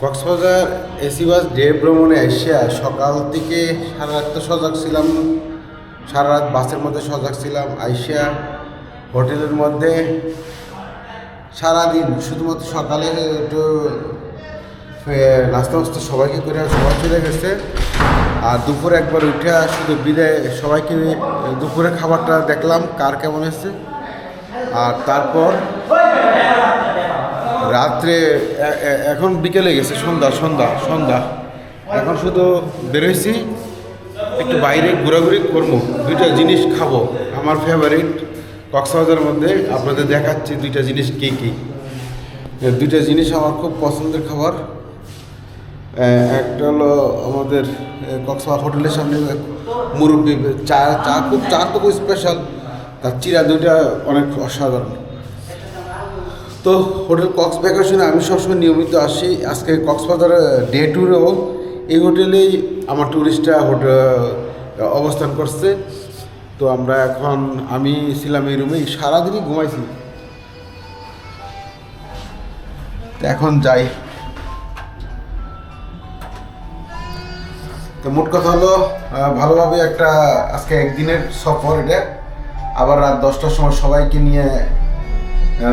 Cox's Bazar AC bus day ভ্রমণে এসে সকাল থেকে সারা রাত তো সজাগ ছিলাম, সারা রাত বাসের মধ্যে সজাগ ছিলাম। আইসা হোটেলের মধ্যে সারাদিন শুধুমাত্র সকালে একটু নাস্তা মাস্তা সবাইকে করে সবাই চলে গেছে। আর দুপুরে একবার উঠে শুধু বিদায় সবাইকে দুপুরে খাবারটা দেখলাম কার কেমন এসছে। আর তারপর রাত্রে এখন বিকেলে গেছে, সন্ধ্যা এখন শুধু বেরোইছি, একটু বাইরে ঘোরাঘুরি করবো, দুইটা জিনিস খাবো আমার ফেভারিট কক্সবাজারের মধ্যে। আপনাদের দেখাচ্ছি দুইটা জিনিস কী দুইটা জিনিস আমার খুব পছন্দের খাবার। একটা হলো আমাদের কক্সবাজার হোটেলের সামনে মুরব্বি চা তো খুব স্পেশাল, তার চিরা দুইটা অনেক অসাধারণ। তো হোটেল কক্স ভ্যাকেশনে আমি সবসময় নিয়মিত আসি। আজকে কক্সবাজার ডে ট্যুরেও এই হোটেলেই আমার ট্যুরিস্টরা অবস্থান করছে। তো আমরা আমি ছিলাম এই রুমেই, সারাদিনই ঘুমাইছি। এখন যাই। তো মোট কথা হলো ভালোভাবে একটা আজকে একদিনের সফর, এটা আবার রাত 10টার সময় সবাইকে নিয়ে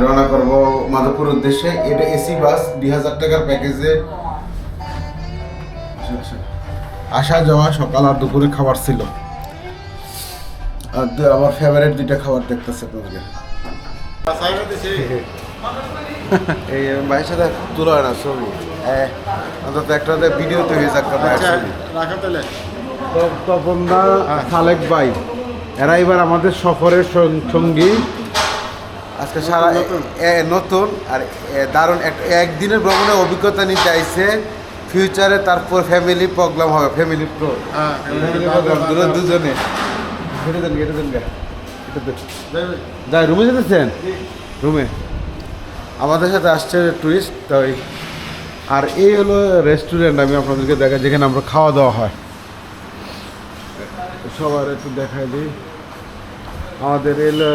রওনা করব মাধবপুর উদ্দেশ্যে। এটা এসি বাস 2000 টাকার প্যাকেজে আসা যাওয়া, সকাল আর দুপুরে খাবার ছিল। আর আমার ফেভারিট দুইটা খাবার দেখতেছে আপনাদেরকে। এই ভাইয়ের সাথে তুলা না ছবি, অন্তত একটা ভিডিও তৈরি যাক। তপন দা, সালেক ভাই, এরা এবার আমাদের সফরের সঙ্গী। আজকে সারা নতুন আর দারুণ একদিনের ভ্রমণের অভিজ্ঞতা নিতে আইছে। ফিউচারে তারপর ফ্যামিলি প্রোগ্রাম হবে, ফ্যামিলি প্রোগ্রাম দুজনে। যাই রুমে যেতেছেন, রুমে আমাদের সাথে আসছে টুরিস্ট। তাই আর এই হলো রেস্টুরেন্ট, আমি আপনাদেরকে দেখা যেখানে আমরা খাওয়া দাওয়া হয়। সবার একটু দেখাই দিই, আমাদের এলো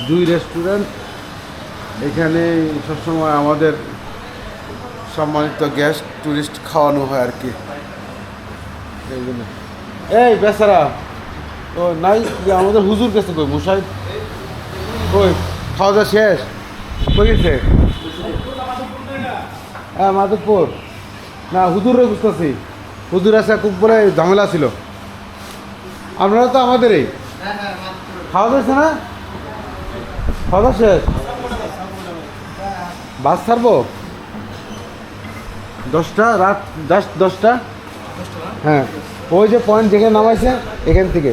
জুই রেস্টুরেন্ট। এখানে সবসময় আমাদের সম্মানিত গেস্ট টুরিস্ট খাওয়ানো হয় আর কি। এই বেচারা ও নাই, আমাদের হুজুর কাছে কই মুসাই কই, খাওয়া দাওয়া শেষ কই গেছে? হ্যাঁ মাধবপুর না, হুজুরে বুঝতেছি, হুজুর আছে খুব বলে ঝামেলা ছিল। আপনারা তো আমাদেরই খাওয়া দাওয়া না, খাওয়া দাওয়া শেষ, বাস ছাড়বো 10টা, রাত 10টা। হ্যাঁ ওই যে পয়েন্ট যেখানে নামাইছে এখান থেকে